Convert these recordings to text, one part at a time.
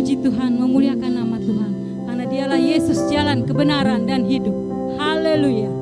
memuji Tuhan, memuliakan nama Tuhan. Karena dialah Yesus, jalan kebenaran dan hidup. Haleluya.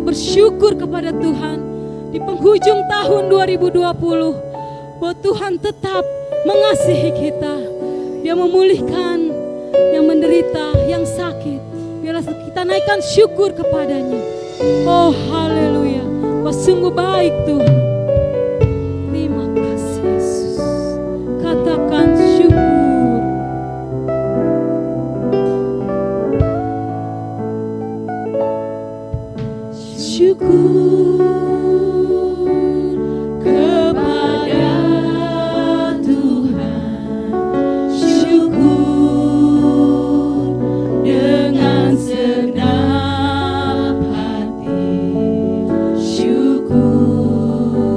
Bersyukur kepada Tuhan di penghujung tahun 2020 bahwa Tuhan tetap mengasihi kita. Dia memulihkan yang menderita, yang sakit. Biarlah kita naikkan syukur kepadanya. Oh haleluya, Kau sungguh baik Tuhan. Terima kasih Yesus. Katakan syukur. Syukur kepada Tuhan, syukur dengan segenap hati, syukur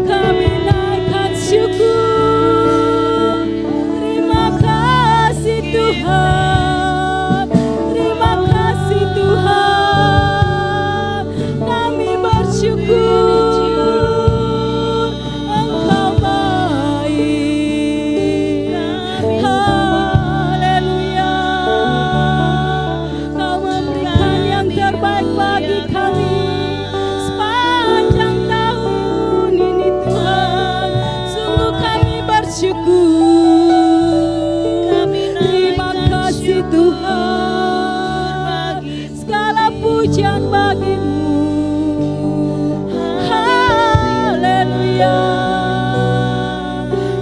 kami naikkan syukur. Terima kasih Tuhan, terima kasih Tuhan, kami bersyukur Engkau baik. Haleluya, Kau memberikan yang terbaik bagi kami sepanjang tahun ini Tuhan. Sungguh kami bersyukur. Terima kasih Tuhan, segala pujian bagimu. Haleluya,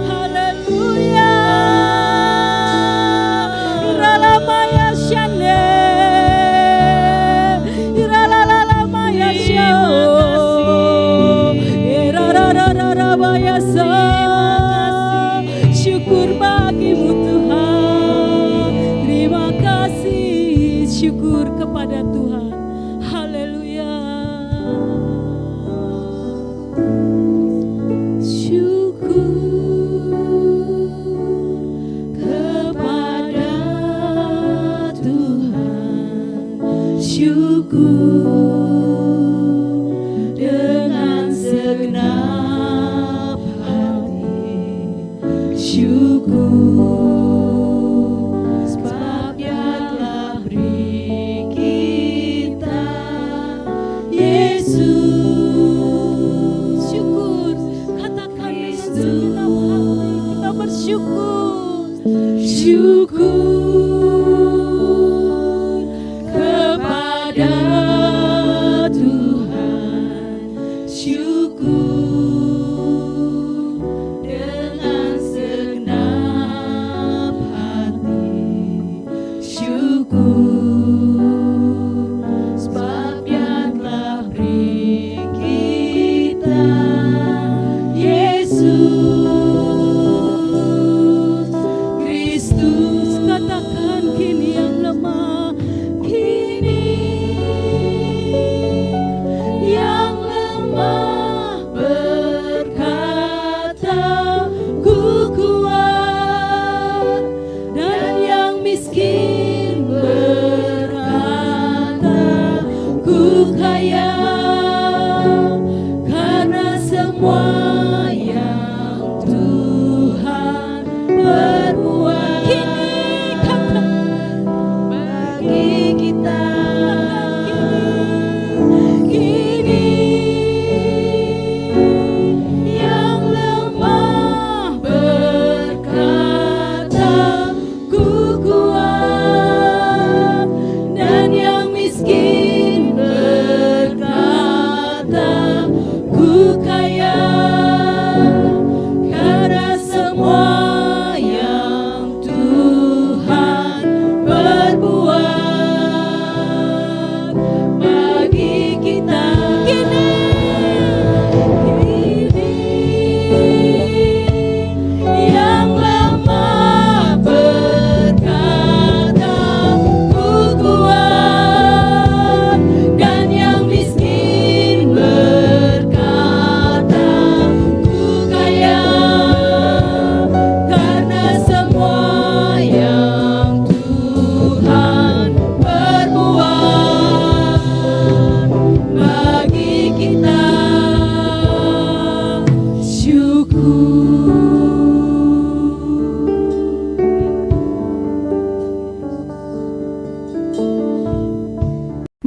haleluya. Iralamaya shane, iralalala shao, irarararabaya sa. Syukur bagimu Tuhan. Terima kasih, syukur kepada Tuhan. Haleluya. Syukur kepada Tuhan. Syukur dengan segenap hati. Syukur sebab Dia telah beri kita Yesus. Syukur, katakan dengan segenap hati kita bersyukur. Syukur kepada Tuhan. Syukur dengan segenap hati. Syukur sebab Dia telah beri kita Yesus Kristus. Katakan kini yang lemah, kini yang lemah berkata ku kuat, dan yang miskin berkata ku kaya, karena semua yang Tuhan berbuat kini kata bagi kita. Kini yang lemah berkata ku kuat, dan yang miskin berkata ku kaya, karena semua yang Tuhan berbuat bagi kita. Kini yang lemah berkata ku kuat, dan yang miskin berkata ku kaya, karena semua yang Tuhan berbuat bagi kita.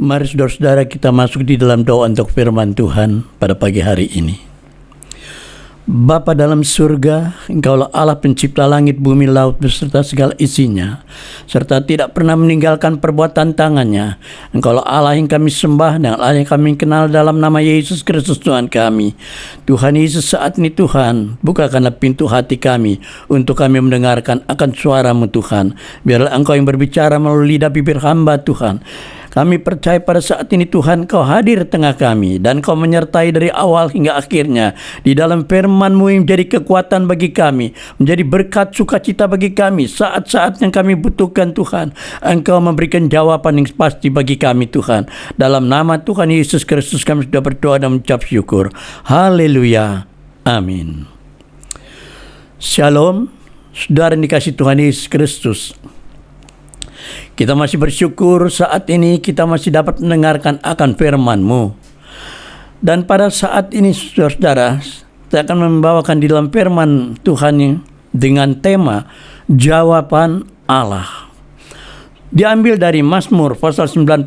Mari saudara-saudara kita masuk di dalam doa untuk firman Tuhan pada pagi hari ini. Bapa dalam surga, Engkaulah Allah pencipta langit, bumi, laut beserta segala isinya, serta tidak pernah meninggalkan perbuatan tangannya. Engkaulah Allah yang kami sembah dan Allah yang kami kenal dalam nama Yesus Kristus Tuhan kami. Tuhan Yesus, saat ini Tuhan, bukakanlah pintu hati kami untuk kami mendengarkan akan suara-Mu Tuhan. Biarlah Engkau yang berbicara melalui lidah bibir hamba Tuhan. Kami percaya pada saat ini Tuhan Kau hadir di tengah kami dan Kau menyertai dari awal hingga akhirnya. Di dalam firman-Mu yang menjadi kekuatan bagi kami, menjadi berkat sukacita bagi kami saat-saat yang kami butuhkan Tuhan. Engkau memberikan jawaban yang pasti bagi kami Tuhan. Dalam nama Tuhan Yesus Kristus kami sudah berdoa dan mengucap syukur. Haleluya. Amin. Shalom, saudara yang dikasihi Tuhan Yesus Kristus. Kita masih bersyukur saat ini kita masih dapat mendengarkan akan firman-Mu. Dan pada saat ini saudara-saudara, saya akan membawakan di dalam firman Tuhan dengan tema jawaban Allah. Diambil dari Mazmur pasal 91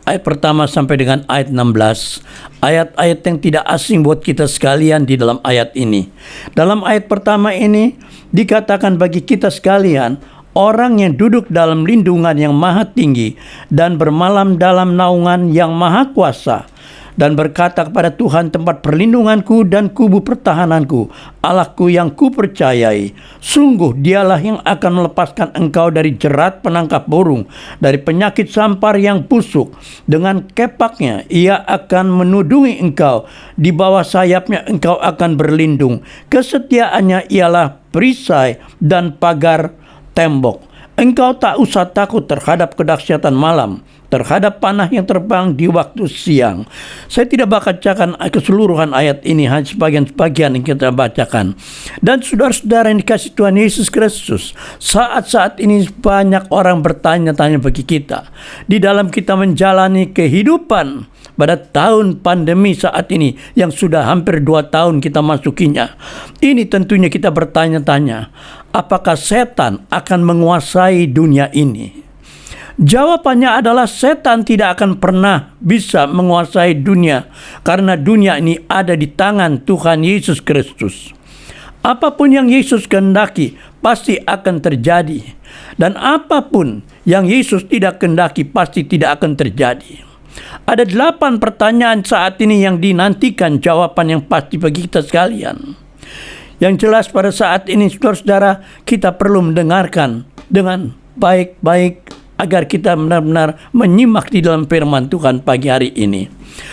ayat pertama sampai dengan ayat 16. Ayat-ayat yang tidak asing buat kita sekalian di dalam ayat ini. Dalam ayat pertama ini dikatakan bagi kita sekalian, orang yang duduk dalam lindungan yang maha tinggi dan bermalam dalam naungan yang maha kuasa, dan berkata kepada Tuhan tempat perlindunganku dan kubu pertahananku, Allahku yang kupercayai, sungguh dialah yang akan melepaskan engkau dari jerat penangkap burung, dari penyakit sampar yang busuk. Dengan kepaknya ia akan menudungi engkau, di bawah sayapnya engkau akan berlindung. Kesetiaannya ialah perisai dan pagar tembok. Engkau tak usah takut terhadap kedahsyatan malam, terhadap panah yang terbang di waktu siang. Saya tidak bacakan keseluruhan ayat ini, hanya sebagian-sebagian yang kita bacakan. Dan saudara-saudara yang dikasihi Tuhan Yesus Kristus, saat-saat ini banyak orang bertanya-tanya bagi kita. Di dalam kita menjalani kehidupan pada tahun pandemi saat ini yang sudah hampir 2 tahun kita masukinya. Ini tentunya kita bertanya-tanya, apakah setan akan menguasai dunia ini? Jawabannya adalah setan tidak akan pernah bisa menguasai dunia, karena dunia ini ada di tangan Tuhan Yesus Kristus. Apapun yang Yesus kehendaki pasti akan terjadi, dan apapun yang Yesus tidak kehendaki pasti tidak akan terjadi. Ada 8 pertanyaan saat ini yang dinantikan jawaban yang pasti bagi kita sekalian. Yang jelas pada saat ini saudara-saudara, kita perlu mendengarkan dengan baik-baik agar kita benar-benar menyimak di dalam firman Tuhan pagi hari ini.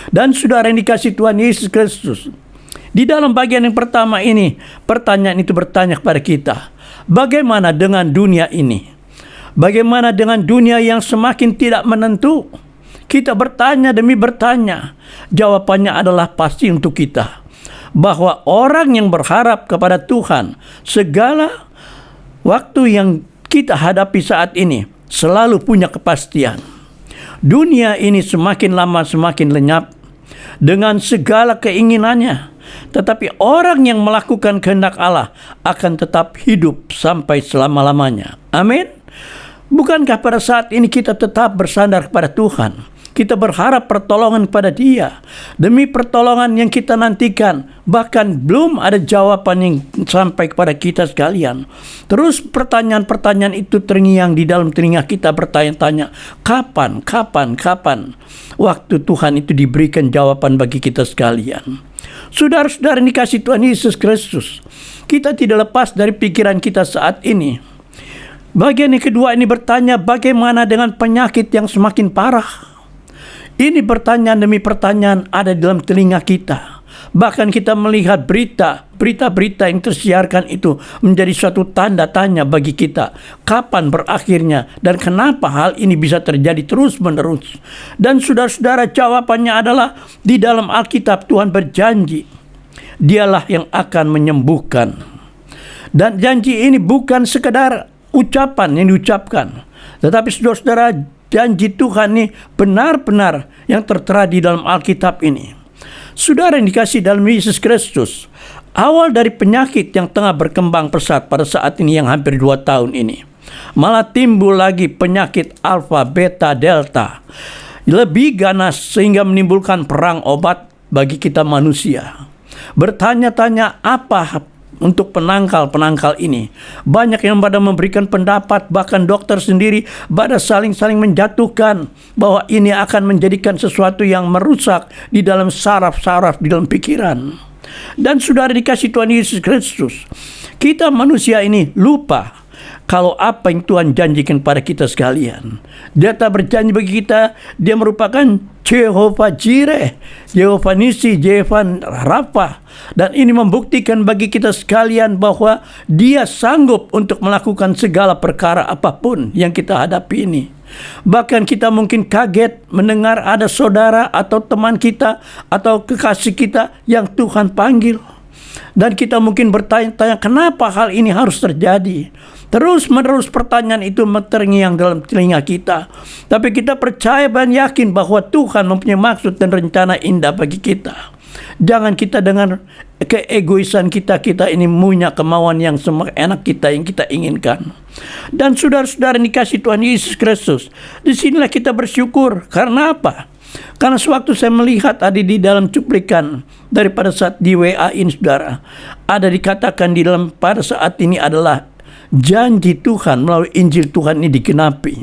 Dan saudara yang dikasihi Tuhan Yesus Kristus, di dalam bagian yang pertama ini, pertanyaan itu bertanya kepada kita, bagaimana dengan dunia ini? Bagaimana dengan dunia yang semakin tidak menentu? Kita bertanya demi bertanya. Jawabannya adalah pasti untuk kita, bahwa orang yang berharap kepada Tuhan, segala waktu yang kita hadapi saat ini selalu punya kepastian. Dunia ini semakin lama semakin lenyap dengan segala keinginannya, tetapi orang yang melakukan kehendak Allah akan tetap hidup sampai selama-lamanya. Amin. Bukankah pada saat ini kita tetap bersandar kepada Tuhan? Kita berharap pertolongan pada Dia. Demi pertolongan yang kita nantikan, bahkan belum ada jawaban yang sampai kepada kita sekalian. Terus pertanyaan-pertanyaan itu terngiang di dalam telinga kita, bertanya-tanya, kapan waktu Tuhan itu diberikan jawaban bagi kita sekalian. Saudara-saudara yang dikasihi Tuhan Yesus Kristus, kita tidak lepas dari pikiran kita saat ini. Bagian yang kedua ini bertanya, bagaimana dengan penyakit yang semakin parah? Ini pertanyaan demi pertanyaan ada di dalam telinga kita. Bahkan kita melihat berita-berita yang tersiarkan itu menjadi suatu tanda tanya bagi kita. Kapan berakhirnya dan kenapa hal ini bisa terjadi terus-menerus? Dan saudara-saudara, jawabannya adalah di dalam Alkitab Tuhan berjanji, Dialah yang akan menyembuhkan. Dan janji ini bukan sekedar ucapan yang diucapkan, tetapi saudara-saudara, janji Tuhan ini benar-benar yang tertera di dalam Alkitab ini. Saudara yang dikasihi dalam Yesus Kristus, awal dari penyakit yang tengah berkembang pesat pada saat ini yang hampir 2 tahun ini, malah timbul lagi penyakit alfa, beta, delta. Lebih ganas sehingga menimbulkan perang obat bagi kita manusia. Bertanya-tanya apa untuk penangkal ini. Banyak yang pada memberikan pendapat, bahkan dokter sendiri pada saling-saling menjatuhkan bahwa ini akan menjadikan sesuatu yang merusak di dalam saraf-saraf, di dalam pikiran. Dan saudara dikasihi Tuhan Yesus Kristus, kita manusia ini lupa kalau apa yang Tuhan janjikan pada kita sekalian. Dia tak berjanji bagi kita, dia merupakan Jehovah Jireh, Jehovah Nisi, Jehovah Rafa. Dan ini membuktikan bagi kita sekalian bahwa dia sanggup untuk melakukan segala perkara apapun yang kita hadapi ini. Bahkan kita mungkin kaget mendengar ada saudara atau teman kita atau kekasih kita yang Tuhan panggil. Dan kita mungkin bertanya-tanya, kenapa hal ini harus terjadi? Terus-menerus pertanyaan itu terngiang dalam telinga kita. Tapi kita percaya dan yakin bahwa Tuhan mempunyai maksud dan rencana indah bagi kita. Jangan kita dengan keegoisan kita ini punya kemauan yang enak kita yang kita inginkan. Dan saudara-saudara yang dikasihi Tuhan Yesus Kristus, disinilah kita bersyukur. Karena apa? Karena sewaktu saya melihat ada di dalam cuplikan daripada saat di WA ini, saudara, ada dikatakan di dalam pada saat ini adalah janji Tuhan melalui Injil Tuhan ini digenapi.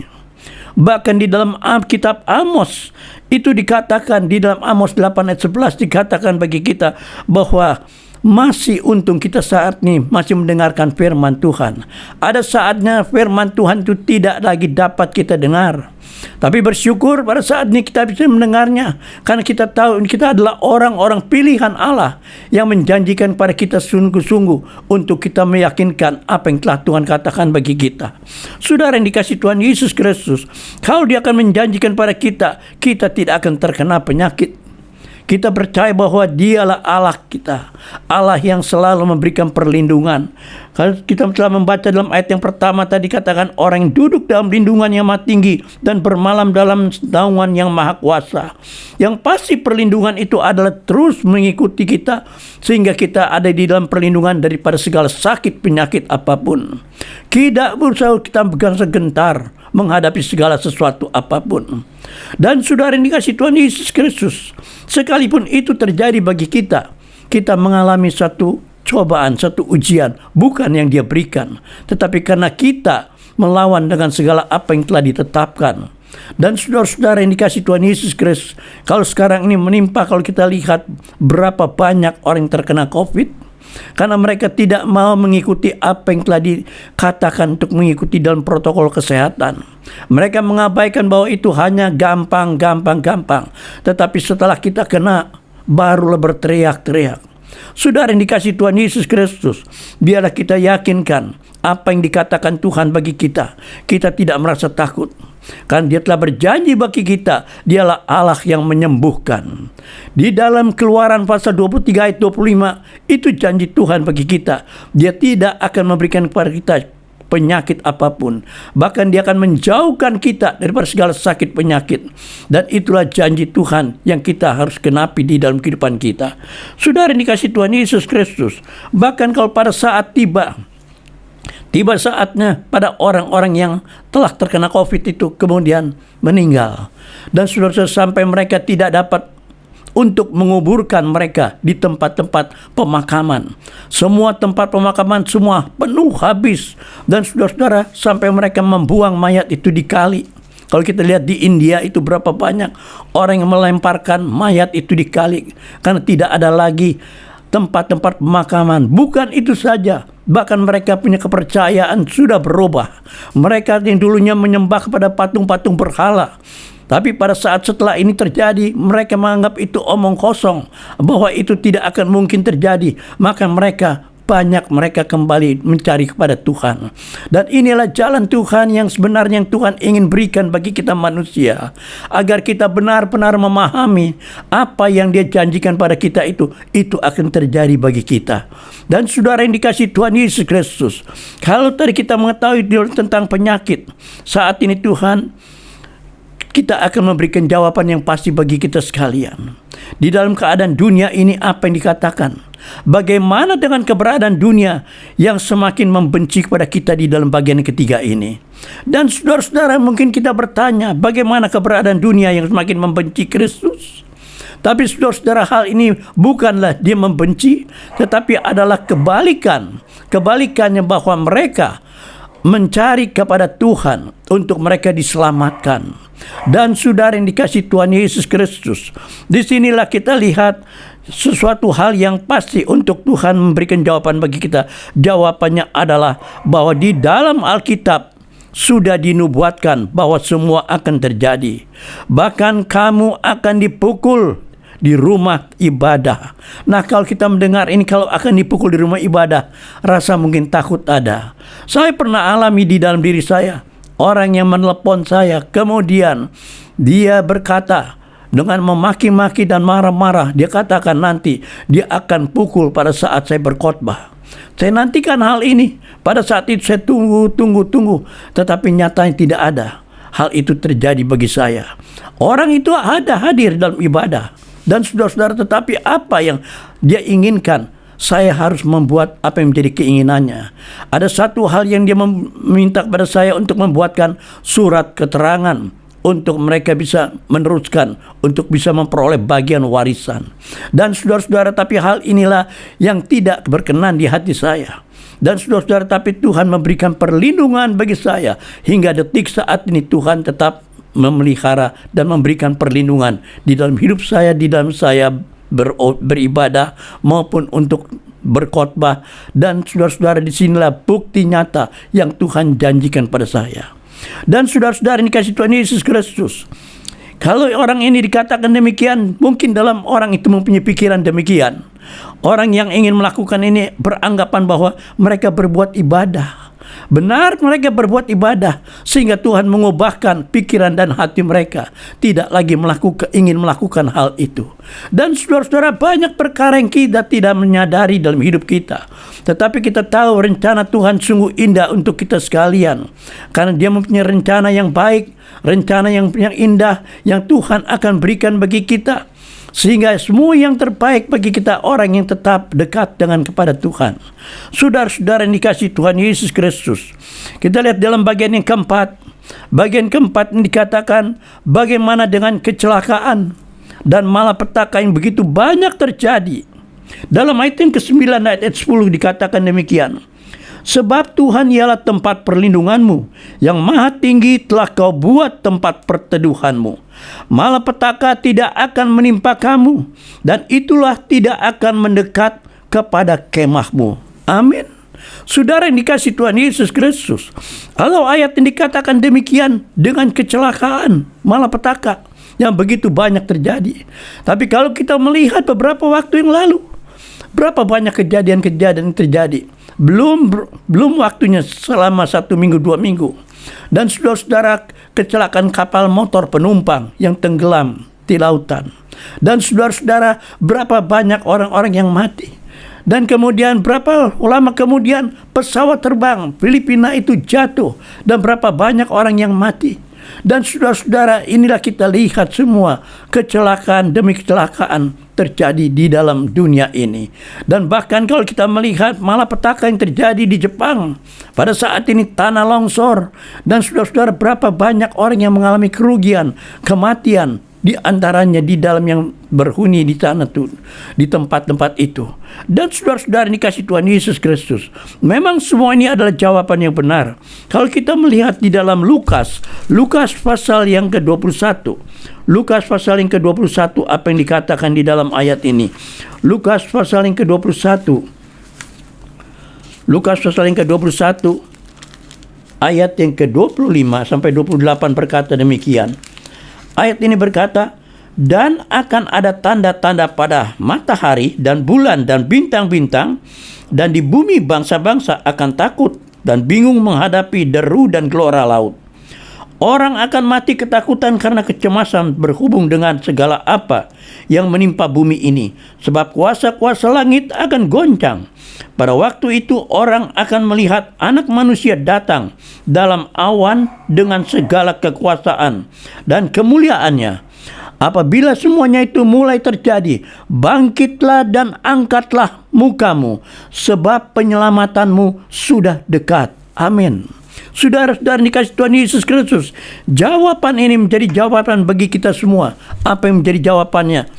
Bahkan di dalam kitab Amos itu dikatakan, di dalam Amos 8 ayat 11 dikatakan bagi kita bahwa masih untung kita saat ini masih mendengarkan firman Tuhan. Ada saatnya firman Tuhan itu tidak lagi dapat kita dengar. Tapi bersyukur pada saat ini kita bisa mendengarnya. Karena kita tahu kita adalah orang-orang pilihan Allah yang menjanjikan pada kita sungguh-sungguh untuk kita meyakinkan apa yang telah Tuhan katakan bagi kita. Saudara yang dikasihi Tuhan Yesus Kristus, kalau dia akan menjanjikan pada kita, kita tidak akan terkena penyakit. Kita percaya bahwa dialah Allah kita, Allah yang selalu memberikan perlindungan. Kalau kita telah membaca dalam ayat yang pertama tadi katakan, orang yang duduk dalam lindungan yang maha tinggi dan bermalam dalam naungan yang maha kuasa. Yang pasti perlindungan itu adalah terus mengikuti kita sehingga kita ada di dalam perlindungan daripada segala sakit penyakit apapun. Tidak usah kita pegang segentar menghadapi segala sesuatu apapun. Dan saudara yang dikasihi Tuhan Yesus Kristus, sekalipun itu terjadi bagi kita, kita mengalami satu cobaan, satu ujian, bukan yang dia berikan, tetapi karena kita melawan dengan segala apa yang telah ditetapkan. Dan saudara-saudara yang dikasihi Tuhan Yesus Kristus, kalau sekarang ini menimpa, kalau kita lihat berapa banyak orang yang terkena COVID, karena mereka tidak mau mengikuti apa yang telah dikatakan untuk mengikuti dalam protokol kesehatan. Mereka mengabaikan bahwa itu hanya gampang. Tetapi setelah kita kena, barulah berteriak-teriak. Saudara yang dikasihi Tuhan Yesus Kristus, biarlah kita yakinkan apa yang dikatakan Tuhan bagi kita. Kita tidak merasa takut. Kan dia telah berjanji bagi kita, dialah Allah yang menyembuhkan. Di dalam Keluaran pasal 23 ayat 25, itu janji Tuhan bagi kita. Dia tidak akan memberikan kepada kita penyakit apapun. Bahkan dia akan menjauhkan kita daripada segala sakit penyakit. Dan itulah janji Tuhan yang kita harus genapi di dalam kehidupan kita. Saudara yang dikasihi Tuhan Yesus Kristus, bahkan kalau pada saat tiba saatnya pada orang-orang yang telah terkena COVID itu kemudian meninggal. Dan saudara-saudara, sampai mereka tidak dapat untuk menguburkan mereka di tempat-tempat pemakaman. Semua tempat pemakaman semua penuh habis. Dan saudara-saudara, sampai mereka membuang mayat itu di kali. Kalau kita lihat di India itu berapa banyak orang yang melemparkan mayat itu di kali. Karena tidak ada lagi tempat-tempat pemakaman. Bukan itu saja, bahkan mereka punya kepercayaan sudah berubah. Mereka yang dulunya menyembah kepada patung-patung berhala, tapi pada saat setelah ini terjadi, mereka menganggap itu omong kosong, bahwa itu tidak akan mungkin terjadi. Maka mereka kembali mencari kepada Tuhan. Dan inilah jalan Tuhan yang sebenarnya yang Tuhan ingin berikan bagi kita manusia, agar kita benar-benar memahami apa yang dia janjikan pada kita itu akan terjadi bagi kita. Dan saudara yang dikasihi Tuhan Yesus Kristus, kalau tadi kita mengetahui tentang penyakit, saat ini Tuhan, kita akan memberikan jawaban yang pasti bagi kita sekalian. Di dalam keadaan dunia ini apa yang dikatakan? Bagaimana dengan keberadaan dunia yang semakin membenci kepada kita di dalam bagian ketiga ini? Dan saudara-saudara, mungkin kita bertanya, bagaimana keberadaan dunia yang semakin membenci Kristus? Tapi saudara-saudara, hal ini bukanlah dia membenci, tetapi adalah kebalikannya, bahwa mereka mencari kepada Tuhan untuk mereka diselamatkan. Dan saudara yang dikasihi Tuhan Yesus Kristus, disinilah kita lihat sesuatu hal yang pasti untuk Tuhan memberikan jawaban bagi kita. Jawabannya adalah bahwa di dalam Alkitab sudah dinubuatkan bahwa semua akan terjadi. Bahkan kamu akan dipukul di rumah ibadah. Nah, kalau kita mendengar ini, kalau akan dipukul di rumah ibadah, rasa mungkin takut ada. Saya pernah alami di dalam diri saya. Orang yang menelepon saya, kemudian dia berkata dengan memaki-maki dan marah-marah, dia katakan nanti dia akan pukul pada saat saya berkhotbah. Saya nantikan hal ini. Pada saat itu saya tunggu, tetapi nyatanya tidak ada. Hal itu terjadi bagi saya. Orang itu ada hadir dalam ibadah. Dan saudara-saudara, tetapi apa yang dia inginkan? Saya harus membuat apa yang menjadi keinginannya. Ada satu hal yang dia meminta kepada saya untuk membuatkan surat keterangan untuk mereka bisa meneruskan, untuk bisa memperoleh bagian warisan. Dan saudara-saudara, tapi hal inilah yang tidak berkenan di hati saya. Dan saudara-saudara, tapi Tuhan memberikan perlindungan bagi saya. Hingga detik saat ini Tuhan tetap memelihara dan memberikan perlindungan di dalam hidup saya, di dalam saya beribadah maupun untuk berkhotbah. Dan saudara-saudara, disinilah bukti nyata yang Tuhan janjikan pada saya. Dan saudara-saudara, ini kasih Tuhan Yesus Kristus. Kalau orang ini dikatakan demikian, mungkin dalam orang itu mempunyai pikiran demikian. Orang yang ingin melakukan ini beranggapan bahwa mereka berbuat ibadah. Benar, mereka berbuat ibadah sehingga Tuhan mengubahkan pikiran dan hati mereka, tidak lagi ingin melakukan hal itu. Dan saudara-saudara, banyak perkara yang kita tidak menyadari dalam hidup kita, tetapi kita tahu rencana Tuhan sungguh indah untuk kita sekalian, karena Dia mempunyai rencana yang baik, rencana yang indah yang Tuhan akan berikan bagi kita. Sehingga semua yang terbaik bagi kita, orang yang tetap dekat dengan kepada Tuhan. Saudara-saudara yang dikasihi Tuhan Yesus Kristus, kita lihat dalam bagian yang keempat. Bagian keempat ini dikatakan bagaimana dengan kecelakaan dan malapetaka yang begitu banyak terjadi. Dalam ayat yang ke-9 ayat 10 dikatakan demikian. Sebab Tuhan ialah tempat perlindunganmu, yang maha tinggi telah kau buat tempat perteduhanmu. Malapetaka tidak akan menimpa kamu, dan itulah tidak akan mendekat kepada kemahmu. Amin. Saudara yang dikasihi Tuhan Yesus Kristus, kalau ayat yang dikatakan demikian dengan kecelakaan, malapetaka yang begitu banyak terjadi. Tapi kalau kita melihat beberapa waktu yang lalu, berapa banyak kejadian-kejadian yang terjadi. Belum waktunya selama 1 minggu, 2 minggu. Dan saudara-saudara, kecelakaan kapal motor penumpang yang tenggelam di lautan. Dan saudara-saudara, berapa banyak orang-orang yang mati. Dan kemudian berapa lama kemudian pesawat terbang Filipina itu jatuh. Dan berapa banyak orang yang mati. Dan saudara-saudara, inilah kita lihat semua kecelakaan demi kecelakaan terjadi di dalam dunia ini. Dan bahkan kalau kita melihat malapetaka yang terjadi di Jepang pada saat ini, tanah longsor. Dan saudara-saudara, berapa banyak orang yang mengalami kerugian, kematian, di antaranya di dalam yang berhuni di sana tuh, di tempat-tempat itu. Dan saudara-saudara ini kasih Tuhan Yesus Kristus, memang semua ini adalah jawaban yang benar. Kalau kita melihat di dalam Lukas pasal yang ke-21, Lukas pasal yang ke-21, apa yang dikatakan di dalam ayat ini? Lukas pasal yang ke-21, Lukas pasal yang ke-21 ayat yang ke-25 sampai 28 berkata demikian. Ayat ini berkata, dan akan ada tanda-tanda pada matahari dan bulan dan bintang-bintang, dan di bumi bangsa-bangsa akan takut dan bingung menghadapi deru dan gelora laut. Orang akan mati ketakutan karena kecemasan berhubung dengan segala apa yang menimpa bumi ini, sebab kuasa-kuasa langit akan goncang. Pada waktu itu orang akan melihat Anak Manusia datang dalam awan dengan segala kekuasaan dan kemuliaannya. Apabila semuanya itu mulai terjadi, bangkitlah dan angkatlah mukamu, sebab penyelamatanmu sudah dekat. Amin. Saudara-saudara dikasih Tuhan Yesus Kristus, jawaban ini menjadi jawaban bagi kita semua. Apa yang menjadi jawabannya?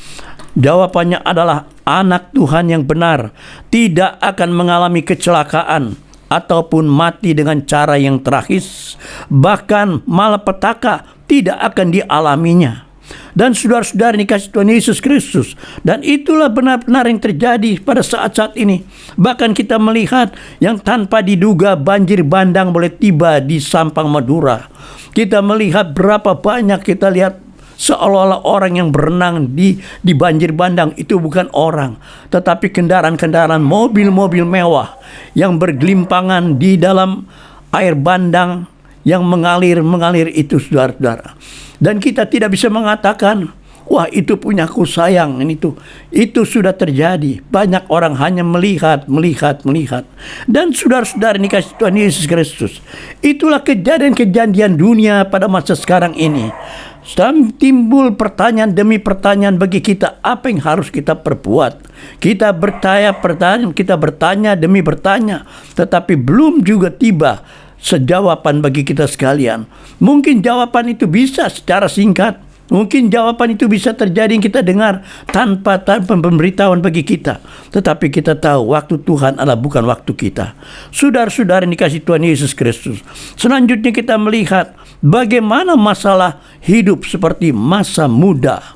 Jawabannya adalah anak Tuhan yang benar tidak akan mengalami kecelakaan ataupun mati dengan cara yang tragis. Bahkan malapetaka tidak akan dialaminya. Dan saudara-saudara yang dikasihi Tuhan Yesus Kristus, dan itulah benar-benar yang terjadi pada saat-saat ini. Bahkan kita melihat yang tanpa diduga banjir bandang boleh tiba di Sampang Madura. Kita melihat berapa banyak, kita lihat seolah-olah orang yang berenang di banjir bandang itu bukan orang, tetapi kendaraan-kendaraan, mobil-mobil mewah yang bergelimpangan di dalam air bandang yang mengalir itu, saudara-saudara. Dan kita tidak bisa mengatakan, wah itu punyaku sayang, itu sudah terjadi. Banyak orang hanya melihat. Dan saudara-saudara ini kasih Tuhan Yesus Kristus, itulah kejadian-kejadian dunia pada masa sekarang ini. Dan timbul pertanyaan demi pertanyaan bagi kita, apa yang harus kita perbuat? Kita bertanya demi bertanya, tetapi belum juga tiba sejawaban bagi kita sekalian. Mungkin jawaban itu bisa secara singkat, mungkin jawaban itu bisa terjadi yang kita dengar tanpa pemberitahuan bagi kita. Tetapi kita tahu waktu Tuhan adalah bukan waktu kita. Saudara-saudara yang dikasihi Tuhan Yesus Kristus, selanjutnya kita melihat bagaimana masalah hidup seperti masa muda.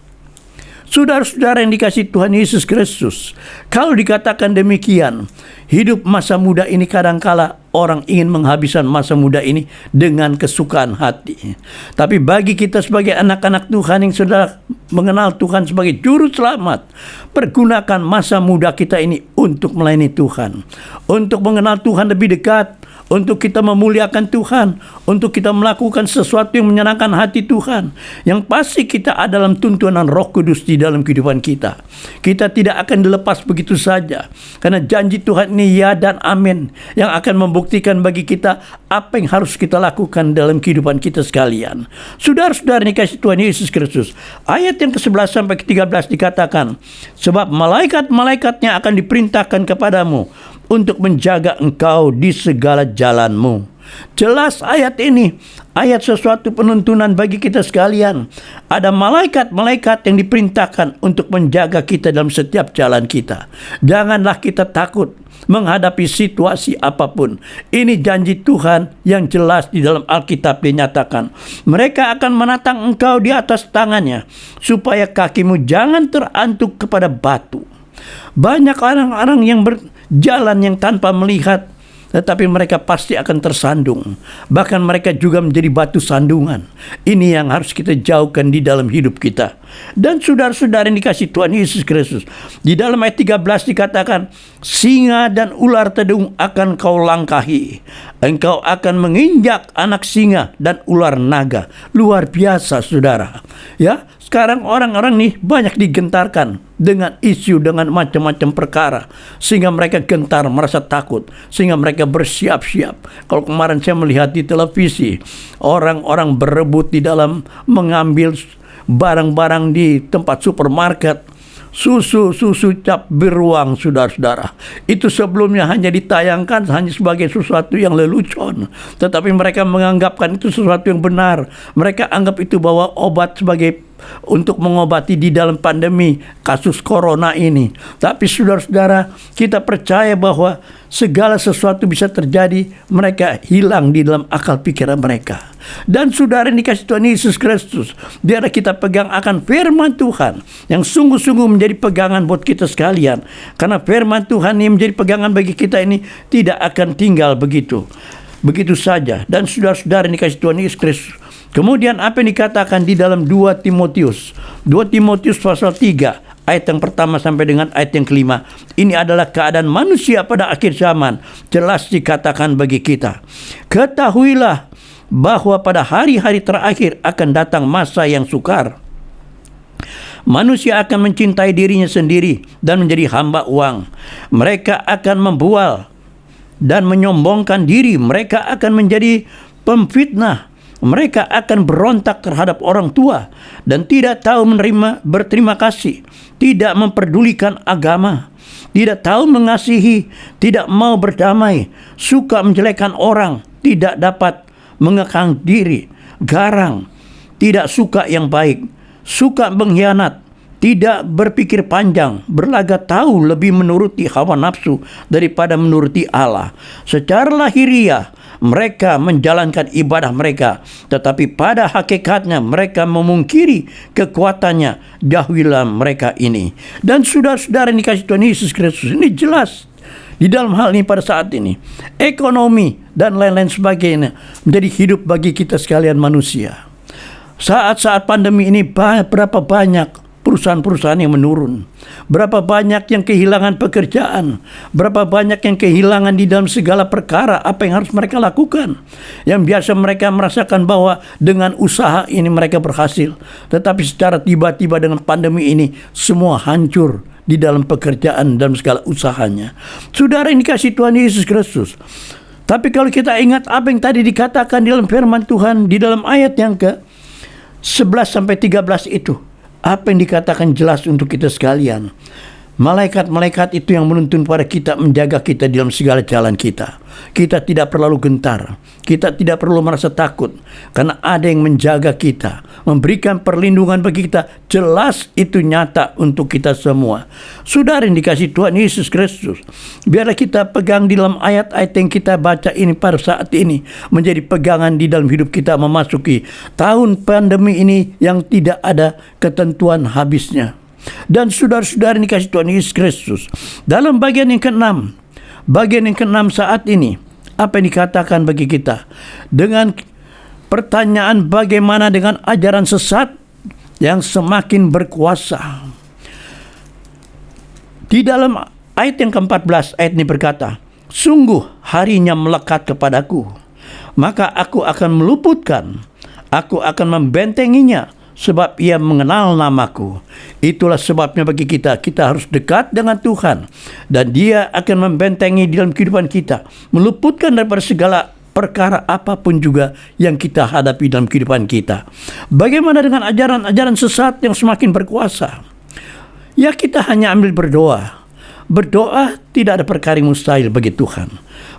Saudara-saudara yang dikasihi Tuhan Yesus Kristus, kalau dikatakan demikian, hidup masa muda ini kadangkala orang ingin menghabiskan masa muda ini dengan kesukaan hati. Tapi bagi kita sebagai anak-anak Tuhan yang sudah mengenal Tuhan sebagai juru selamat, pergunakan masa muda kita ini untuk melayani Tuhan, untuk mengenal Tuhan lebih dekat, untuk kita memuliakan Tuhan, untuk kita melakukan sesuatu yang menyenangkan hati Tuhan. Yang pasti kita ada dalam tuntunan Roh Kudus di dalam kehidupan kita. Kita tidak akan dilepas begitu saja, karena janji Tuhan ini ya dan amin, yang akan membuktikan bagi kita apa yang harus kita lakukan dalam kehidupan kita sekalian. Saudara-saudara yang dikasihi Tuhan Yesus Kristus, ayat yang ke-11 sampai ke-13 dikatakan, sebab malaikat-malaikatnya akan diperintahkan kepadamu untuk menjaga engkau di segala jalanmu. Jelas ayat ini, ayat sesuatu penuntunan bagi kita sekalian. Ada malaikat-malaikat yang diperintahkan untuk menjaga kita dalam setiap jalan kita. Janganlah kita takut menghadapi situasi apapun. Ini janji Tuhan yang jelas di dalam Alkitab dinyatakan. Mereka akan menatang engkau di atas tangannya, supaya kakimu jangan terantuk kepada batu. Banyak orang-orang yang berjalan yang tanpa melihat, tetapi mereka pasti akan tersandung. Bahkan mereka juga menjadi batu sandungan. Ini yang harus kita jauhkan di dalam hidup kita. Dan saudara-saudara yang dikasihi Tuhan Yesus Kristus, di dalam ayat 13 dikatakan, singa dan ular tedung akan kau langkahi. Engkau akan menginjak anak singa dan ular naga. Luar biasa, saudara. Ya, sekarang orang-orang nih banyak digentarkan dengan isu, dengan macam-macam perkara, sehingga mereka gentar, merasa takut, sehingga mereka bersiap-siap. Kalau kemarin saya melihat di televisi, orang-orang berebut di dalam mengambil barang-barang di tempat supermarket, susu cap beruang, saudara-saudara. Itu sebelumnya hanya ditayangkan hanya sebagai sesuatu yang lelucon, tetapi mereka menganggapkan itu sesuatu yang benar. Mereka anggap itu bahwa obat sebagai untuk mengobati di dalam pandemi kasus corona ini. Tapi saudara-saudara, kita percaya bahwa segala sesuatu bisa terjadi. Mereka hilang di dalam akal pikiran mereka. Dan saudara yang dikasihi Tuhan Yesus Kristus, biarlah kita pegang akan firman Tuhan yang sungguh-sungguh menjadi pegangan buat kita sekalian. Karena firman Tuhan yang menjadi pegangan bagi kita ini tidak akan tinggal begitu saja. Dan saudara-saudara yang dikasihi Tuhan Yesus Kristus, kemudian apa yang dikatakan di dalam 2 Timotius pasal 3 ayat yang pertama sampai dengan ayat yang kelima. Ini adalah keadaan manusia pada akhir zaman. Jelas dikatakan bagi kita, ketahuilah bahwa pada hari-hari terakhir akan datang masa yang sukar. Manusia akan mencintai dirinya sendiri dan menjadi hamba uang. Mereka akan membual dan menyombongkan diri. Mereka akan menjadi pemfitnah. Mereka akan berontak terhadap orang tua dan tidak tahu berterima kasih, tidak memperdulikan agama, tidak tahu mengasihi, tidak mau berdamai, suka menjelekkan orang, tidak dapat mengekang diri, garang, tidak suka yang baik, suka mengkhianat, tidak berpikir panjang, berlagak tahu lebih menuruti hawa nafsu daripada menuruti Allah. Secara lahiriah mereka menjalankan ibadah mereka, tetapi pada hakikatnya mereka memungkiri kekuatannya. Jauhilah mereka ini. Dan saudara-saudara yang dikasihi Tuhan Yesus Kristus, ini jelas di dalam hal ini pada saat ini, ekonomi dan lain-lain sebagainya menjadi hidup bagi kita sekalian manusia. Saat-saat pandemi ini berapa banyak perusahaan-perusahaan yang menurun, berapa banyak yang kehilangan pekerjaan, berapa banyak yang kehilangan di dalam segala perkara apa yang harus mereka lakukan. Yang biasa mereka merasakan bahwa dengan usaha ini mereka berhasil, tetapi secara tiba-tiba dengan pandemi ini semua hancur di dalam pekerjaan dan segala usahanya. Saudara yang dikasihi Tuhan Yesus Kristus, tapi kalau kita ingat apa yang tadi dikatakan di dalam firman Tuhan di dalam ayat yang ke 11 sampai 13 itu, apa yang dikatakan jelas untuk kita sekalian. Malaikat-malaikat itu yang menuntun pada kita, menjaga kita dalam segala jalan kita. Kita tidak perlu gentar, kita tidak perlu merasa takut, karena ada yang menjaga kita, memberikan perlindungan bagi kita. Jelas itu nyata untuk kita semua. Saudara yang dikasihi Tuhan Yesus Kristus, biarlah kita pegang di dalam ayat-ayat yang kita baca ini pada saat ini, menjadi pegangan di dalam hidup kita memasuki tahun pandemi ini yang tidak ada ketentuan habisnya. Dan saudara-saudara yang dikasihi Tuhan Yesus Kristus, dalam bagian yang ke-6 saat ini, apa yang dikatakan bagi kita dengan pertanyaan bagaimana dengan ajaran sesat yang semakin berkuasa. Di dalam ayat yang ke-14, ayat ini berkata, sungguh harinya melekat kepadaku, maka aku akan meluputkan, aku akan membentenginya, sebab ia mengenal namaku. Itulah sebabnya bagi kita harus dekat dengan Tuhan, dan Dia akan membentengi di dalam kehidupan kita, meluputkan daripada segala perkara apapun juga yang kita hadapi dalam kehidupan kita. Bagaimana dengan ajaran-ajaran sesat yang semakin berkuasa? Ya, kita hanya ambil berdoa. Berdoa tidak ada perkara yang mustahil bagi Tuhan.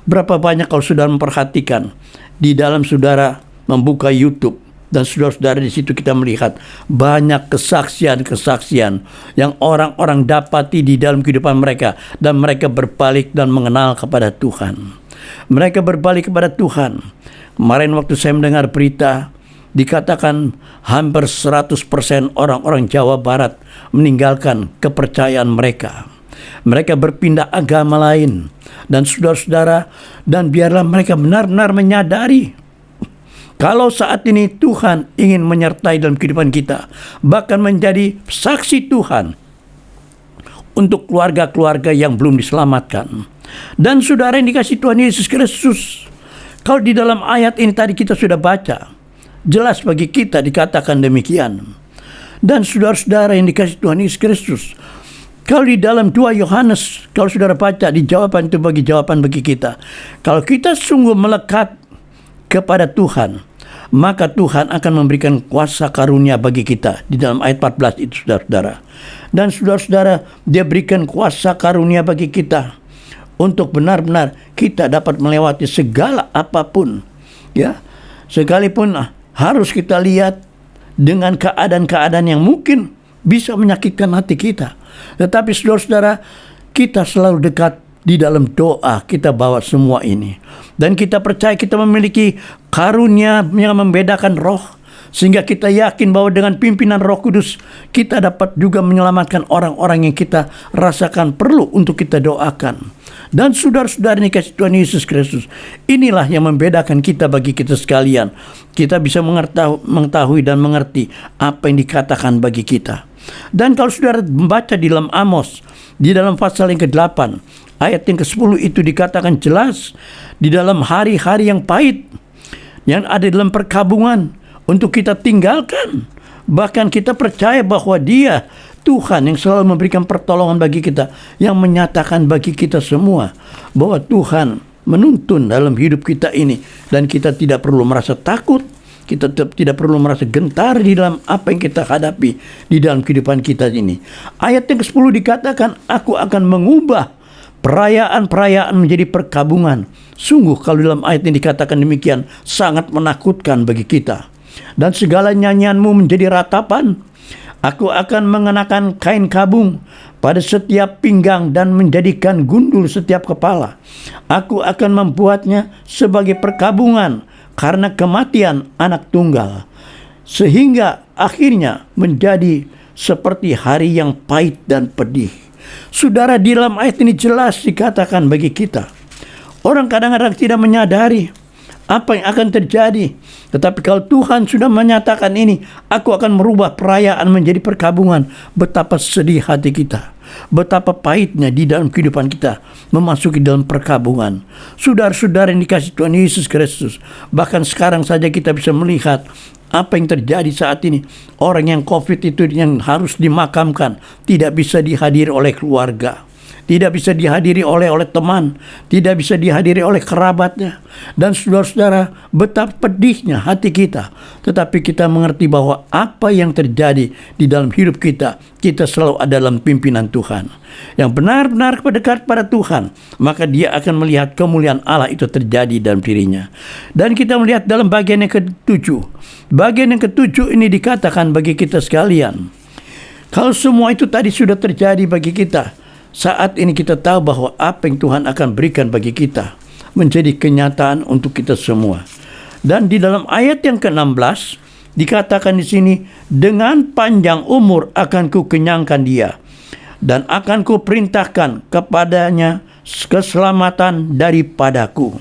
Berapa banyak kalau saudara memperhatikan di dalam saudara membuka YouTube, dan saudara-saudara di situ kita melihat banyak kesaksian-kesaksian yang orang-orang dapati di dalam kehidupan mereka, dan mereka berbalik dan mengenal kepada Tuhan. Mereka berbalik kepada Tuhan. Kemarin waktu saya mendengar berita, dikatakan hampir 100% orang-orang Jawa Barat meninggalkan kepercayaan mereka. Mereka berpindah agama lain. Dan saudara-saudara, dan biarlah mereka benar-benar menyadari kalau saat ini Tuhan ingin menyertai dalam kehidupan kita, bahkan menjadi saksi Tuhan untuk keluarga-keluarga yang belum diselamatkan. Dan saudara yang dikasihi Tuhan Yesus Kristus, kalau di dalam ayat ini tadi kita sudah baca, jelas bagi kita dikatakan demikian. Dan saudara-saudara yang dikasihi Tuhan Yesus Kristus, kalau di dalam 2 Yohanes, kalau saudara baca di jawaban itu bagi jawaban bagi kita, kalau kita sungguh melekat kepada Tuhan, maka Tuhan akan memberikan kuasa karunia bagi kita. Di dalam ayat 14 itu, saudara-saudara. Dan saudara-saudara, Dia berikan kuasa karunia bagi kita untuk benar-benar kita dapat melewati segala apapun, ya. Sekalipun harus kita lihat dengan keadaan-keadaan yang mungkin bisa menyakitkan hati kita, tetapi saudara-saudara, kita selalu dekat. Di dalam doa kita bawa semua ini, dan kita percaya kita memiliki karunia yang membedakan roh, sehingga kita yakin bahwa dengan pimpinan Roh Kudus kita dapat juga menyelamatkan orang-orang yang kita rasakan perlu untuk kita doakan. Dan saudara-saudara yang dikasihi Tuhan Yesus Kristus, inilah yang membedakan kita bagi kita sekalian. Kita bisa mengetahui dan mengerti apa yang dikatakan bagi kita. Dan kalau saudara membaca di dalam Amos, di dalam pasal yang ke-8, ayat yang ke-10 itu dikatakan jelas, di dalam hari-hari yang pahit yang ada dalam perkabungan untuk kita tinggalkan, bahkan kita percaya bahwa Dia Tuhan yang selalu memberikan pertolongan bagi kita, yang menyatakan bagi kita semua bahwa Tuhan menuntun dalam hidup kita ini, dan kita tidak perlu merasa takut, kita tidak perlu merasa gentar di dalam apa yang kita hadapi di dalam kehidupan kita ini. Ayat yang ke-10 dikatakan, aku akan mengubah perayaan-perayaan menjadi perkabungan. Sungguh kalau dalam ayat ini dikatakan demikian, sangat menakutkan bagi kita. Dan segala nyanyianmu menjadi ratapan. Aku akan mengenakan kain kabung, pada setiap pinggang dan menjadikan gundul setiap kepala. Aku akan membuatnya sebagai perkabungan karena kematian anak tunggal, sehingga akhirnya menjadi seperti hari yang pahit dan pedih. Saudara, di dalam ayat ini jelas dikatakan bagi kita, orang kadang-kadang tidak menyadari apa yang akan terjadi. Tetapi kalau Tuhan sudah menyatakan ini, aku akan merubah perayaan menjadi perkabungan, betapa sedih hati kita, betapa pahitnya di dalam kehidupan kita memasuki dalam perkabungan. Saudara-saudara yang dikasihi Tuhan Yesus Kristus, bahkan sekarang saja kita bisa melihat apa yang terjadi saat ini. Orang yang COVID itu yang harus dimakamkan tidak bisa dihadiri oleh keluarga, tidak bisa dihadiri oleh teman, tidak bisa dihadiri oleh kerabatnya. Dan saudara-saudara, betapa pedihnya hati kita. Tetapi kita mengerti bahwa apa yang terjadi di dalam hidup kita, kita selalu ada dalam pimpinan Tuhan. Yang benar-benar dekat pada Tuhan, maka dia akan melihat kemuliaan Allah itu terjadi dalam dirinya. Dan kita melihat dalam bagian yang ketujuh. Bagian yang ketujuh ini dikatakan bagi kita sekalian, kalau semua itu tadi sudah terjadi bagi kita, saat ini kita tahu bahwa apa yang Tuhan akan berikan bagi kita menjadi kenyataan untuk kita semua. Dan di dalam ayat yang ke-16 dikatakan di sini, dengan panjang umur akan ku kenyangkan dia, dan akan ku perintahkan kepadanya keselamatan daripadaku.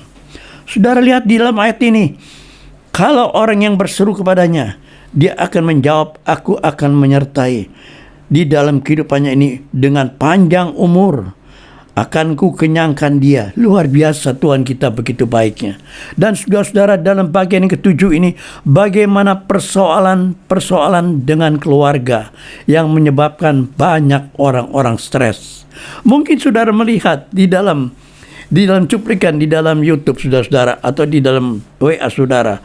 Saudara lihat di dalam ayat ini, kalau orang yang berseru kepadanya, dia akan menjawab, aku akan menyertai di dalam kehidupannya ini dengan panjang umur. Akan ku kenyangkan dia. Luar biasa Tuhan kita begitu baiknya. Dan saudara-saudara, dalam bagian yang ketujuh ini, bagaimana persoalan dengan keluarga yang menyebabkan banyak orang-orang stres. Mungkin saudara melihat di dalam cuplikan di dalam YouTube saudara-saudara, atau di dalam WA saudara,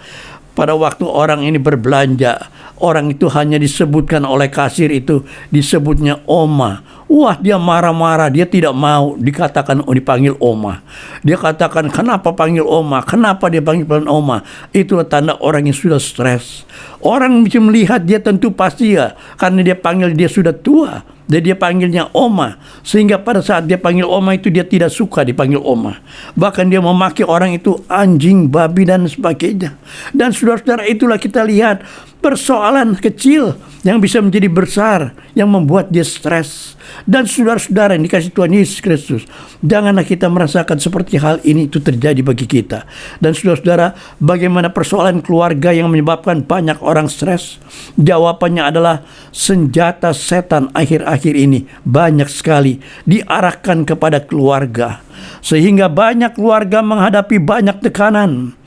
pada waktu orang ini berbelanja, orang itu hanya disebutkan oleh kasir itu, disebutnya Oma. Wah, dia marah-marah, dia tidak mau dikatakan dipanggil Oma. Dia katakan, kenapa panggil Oma? Kenapa dia panggil Oma? Itulah tanda orang yang sudah stres. Orang bisa melihat dia tentu pasti ya, karena dia panggil dia sudah tua. Dan dia panggilnya Oma. Sehingga pada saat dia panggil Oma itu, dia tidak suka dipanggil Oma. Bahkan dia memaki orang itu anjing, babi, dan sebagainya. Dan saudara-saudara, itulah kita lihat persoalan kecil yang bisa menjadi besar, yang membuat dia stres. Dan saudara-saudara yang dikasihi Tuhan Yesus Kristus, janganlah kita merasakan seperti hal ini itu terjadi bagi kita. Dan saudara-saudara, bagaimana persoalan keluarga yang menyebabkan banyak orang stres? Jawabannya adalah senjata setan akhir-akhir ini banyak sekali diarahkan kepada keluarga, sehingga banyak keluarga menghadapi banyak tekanan,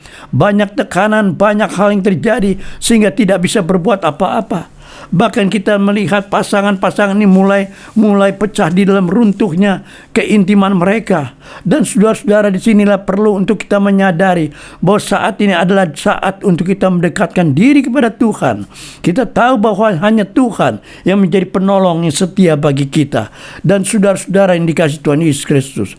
banyak hal yang terjadi sehingga tidak bisa berbuat apa-apa. Bahkan kita melihat pasangan-pasangan ini mulai pecah di dalam runtuhnya keintiman mereka. Dan saudara-saudara, disinilah perlu untuk kita menyadari bahwa saat ini adalah saat untuk kita mendekatkan diri kepada Tuhan. Kita tahu bahwa hanya Tuhan yang menjadi penolong yang setia bagi kita. Dan saudara-saudara yang dikasihi Tuhan Yesus Kristus,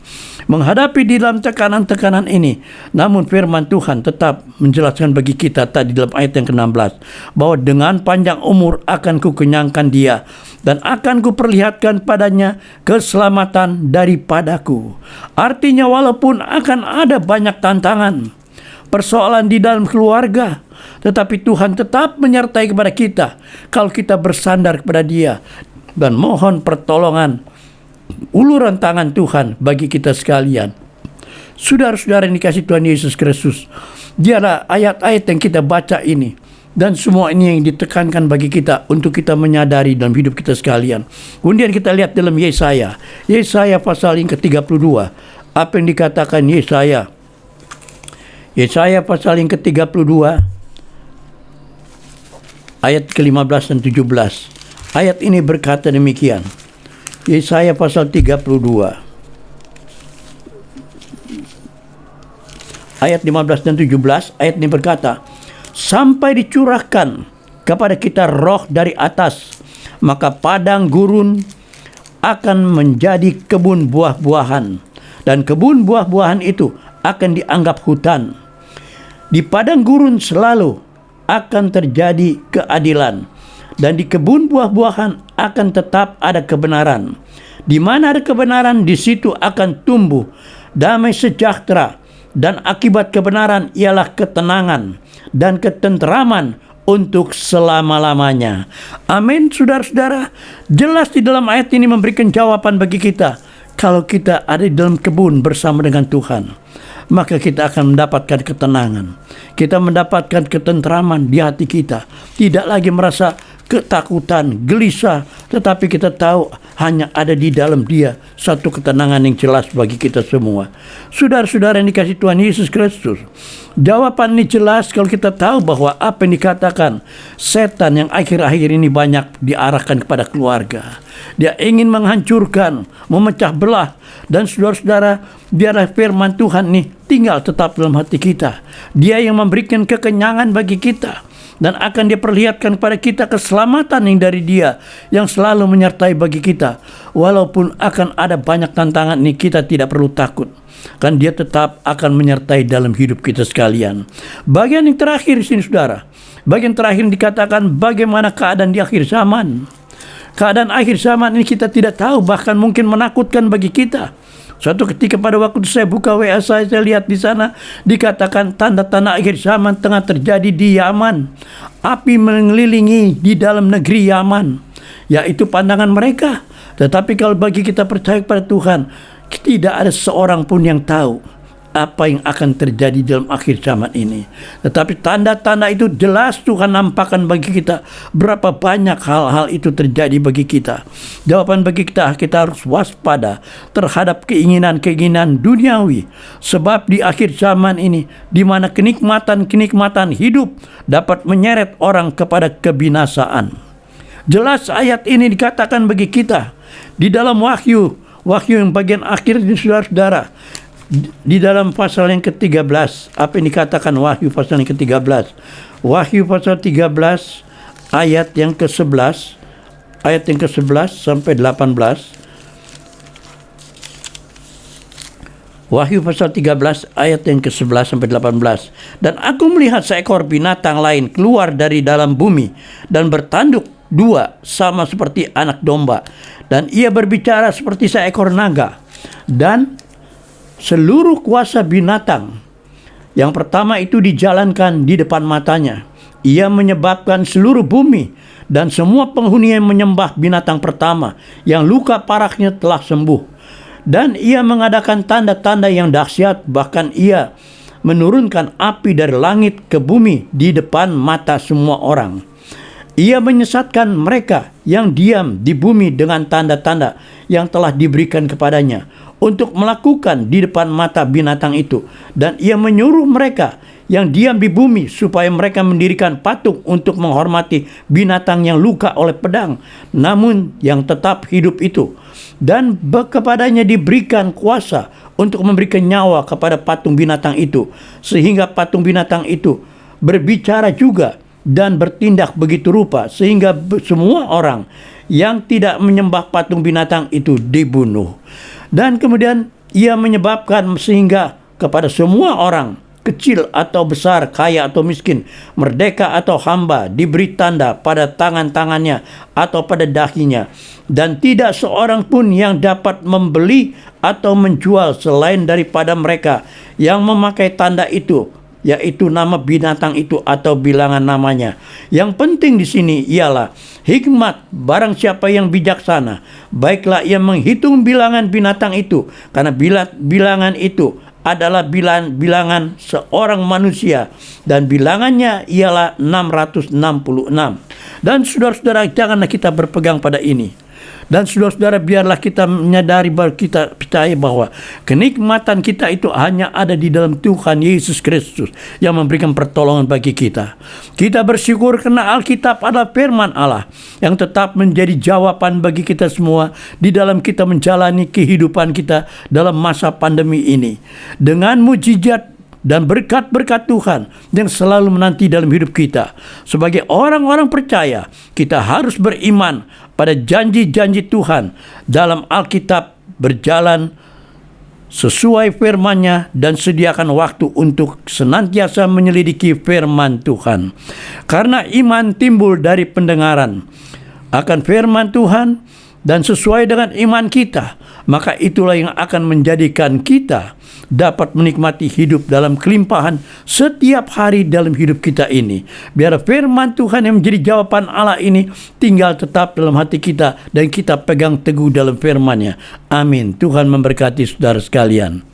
menghadapi di dalam tekanan-tekanan ini, namun firman Tuhan tetap menjelaskan bagi kita tadi dalam ayat yang ke-16 bahwa dengan panjang umur akan ku kenyangkan dia, dan akan ku perlihatkan padanya keselamatan daripadaku. Artinya walaupun akan ada banyak tantangan, persoalan di dalam keluarga, tetapi Tuhan tetap menyertai kepada kita kalau kita bersandar kepada Dia dan mohon pertolongan, uluran tangan Tuhan bagi kita sekalian. Saudara-saudara yang dikasihi Tuhan Yesus Kristus, dialah ayat-ayat yang kita baca ini, dan semua ini yang ditekankan bagi kita untuk kita menyadari dalam hidup kita sekalian. Kemudian kita lihat dalam Yesaya pasal yang ke-32, apa yang dikatakan Yesaya pasal yang ke-32 ayat ke-15 dan 17. Ayat ini berkata demikian. Yesaya pasal 32 ayat 15 dan 17, ayat ini berkata, sampai dicurahkan kepada kita roh dari atas, maka padang gurun akan menjadi kebun buah-buahan, dan kebun buah-buahan itu akan dianggap hutan. Di padang gurun selalu akan terjadi keadilan, dan di kebun buah-buahan akan tetap ada kebenaran. Di mana ada kebenaran, di situ akan tumbuh damai sejahtera, dan akibat kebenaran ialah ketenangan dan ketenteraman untuk selama-lamanya. Amin, saudara-saudara. Jelas di dalam ayat ini memberikan jawaban bagi kita. Kalau kita ada di dalam kebun bersama dengan Tuhan, maka kita akan mendapatkan ketenangan. Kita mendapatkan ketenteraman di hati kita. Tidak lagi merasa ketakutan, gelisah, tetapi kita tahu hanya ada di dalam Dia satu ketenangan yang jelas bagi kita semua. Saudara-saudara yang dikasihi Tuhan Yesus Kristus, jawaban ini jelas kalau kita tahu bahwa apa yang dikatakan setan yang akhir-akhir ini banyak diarahkan kepada keluarga. Dia ingin menghancurkan, memecah belah. Dan saudara-saudara, biarlah firman Tuhan ini tinggal tetap dalam hati kita. Dia yang memberikan kekenyangan bagi kita, dan akan Dia perlihatkan kepada kita keselamatan yang dari Dia, yang selalu menyertai bagi kita. Walaupun akan ada banyak tantangan ini, kita tidak perlu takut, kan Dia tetap akan menyertai dalam hidup kita sekalian. Bagian yang terakhir di sini, saudara, bagian terakhir dikatakan bagaimana keadaan di akhir zaman. Keadaan akhir zaman ini kita tidak tahu, bahkan mungkin menakutkan bagi kita. Suatu ketika pada waktu saya buka WA saya lihat di sana dikatakan tanda-tanda akhir zaman tengah terjadi di Yaman. Api mengelilingi di dalam negeri Yaman, yaitu pandangan mereka. Tetapi kalau bagi kita percaya kepada Tuhan, tidak ada seorang pun yang tahu apa yang akan terjadi dalam akhir zaman ini. Tetapi tanda-tanda itu jelas Tuhan nampakkan bagi kita. Berapa banyak hal-hal itu terjadi bagi kita. Jawaban bagi kita harus waspada terhadap keinginan-keinginan duniawi. Sebab di akhir zaman ini, di mana kenikmatan-kenikmatan hidup dapat menyeret orang kepada kebinasaan. Jelas ayat ini dikatakan bagi kita di dalam Wahyu yang bagian akhir ini, saudara-saudara. Di dalam pasal yang ke-13, apa yang dikatakan Wahyu pasal yang ke-13? Wahyu pasal 13 ayat yang ke-11, ayat yang ke-11 sampai 18. Wahyu pasal 13 ayat yang ke-11 sampai 18. Dan aku melihat seekor binatang lain keluar dari dalam bumi dan bertanduk dua sama seperti anak domba, dan ia berbicara seperti seekor naga. Dan seluruh kuasa binatang yang pertama itu dijalankan di depan matanya. Ia menyebabkan seluruh bumi dan semua penghuni yang menyembah binatang pertama yang luka parahnya telah sembuh. Dan ia mengadakan tanda-tanda yang dahsyat, bahkan ia menurunkan api dari langit ke bumi di depan mata semua orang. Ia menyesatkan mereka yang diam di bumi dengan tanda-tanda yang telah diberikan kepadanya untuk melakukan di depan mata binatang itu. Dan ia menyuruh mereka yang diam di bumi supaya mereka mendirikan patung untuk menghormati binatang yang luka oleh pedang, namun yang tetap hidup itu. Dan kepadanya diberikan kuasa untuk memberikan nyawa kepada patung binatang itu, sehingga patung binatang itu berbicara juga dan bertindak begitu rupa, sehingga semua orang yang tidak menyembah patung binatang itu dibunuh. Dan kemudian ia menyebabkan sehingga kepada semua orang, kecil atau besar, kaya atau miskin, merdeka atau hamba, diberi tanda pada tangan-tangannya atau pada dahinya. Dan tidak seorang pun yang dapat membeli atau menjual selain daripada mereka yang memakai tanda itu, yaitu nama binatang itu atau bilangan namanya. Yang penting di sini ialah hikmat barang siapa yang bijaksana, baiklah ia menghitung bilangan binatang itu, karena bilangan itu adalah bilangan seorang manusia, dan bilangannya ialah 666. Dan saudara-saudara, janganlah kita berpegang pada ini. Dan saudara-saudara, biarlah kita menyadari bahwa kita percaya bahwa kenikmatan kita itu hanya ada di dalam Tuhan Yesus Kristus yang memberikan pertolongan bagi kita. Kita bersyukur karena Alkitab adalah firman Allah yang tetap menjadi jawaban bagi kita semua di dalam kita menjalani kehidupan kita dalam masa pandemi ini. Dengan mujizat dan berkat-berkat Tuhan yang selalu menanti dalam hidup kita. Sebagai orang-orang percaya, kita harus beriman pada janji-janji Tuhan dalam Alkitab, berjalan sesuai firman-Nya, dan sediakan waktu untuk senantiasa menyelidiki firman Tuhan. Karena iman timbul dari pendengaran akan firman Tuhan, dan sesuai dengan iman kita, maka itulah yang akan menjadikan kita dapat menikmati hidup dalam kelimpahan setiap hari dalam hidup kita ini. Biar firman Tuhan yang menjadi jawaban Allah ini tinggal tetap dalam hati kita dan kita pegang teguh dalam firman-Nya. Amin. Tuhan memberkati saudara sekalian.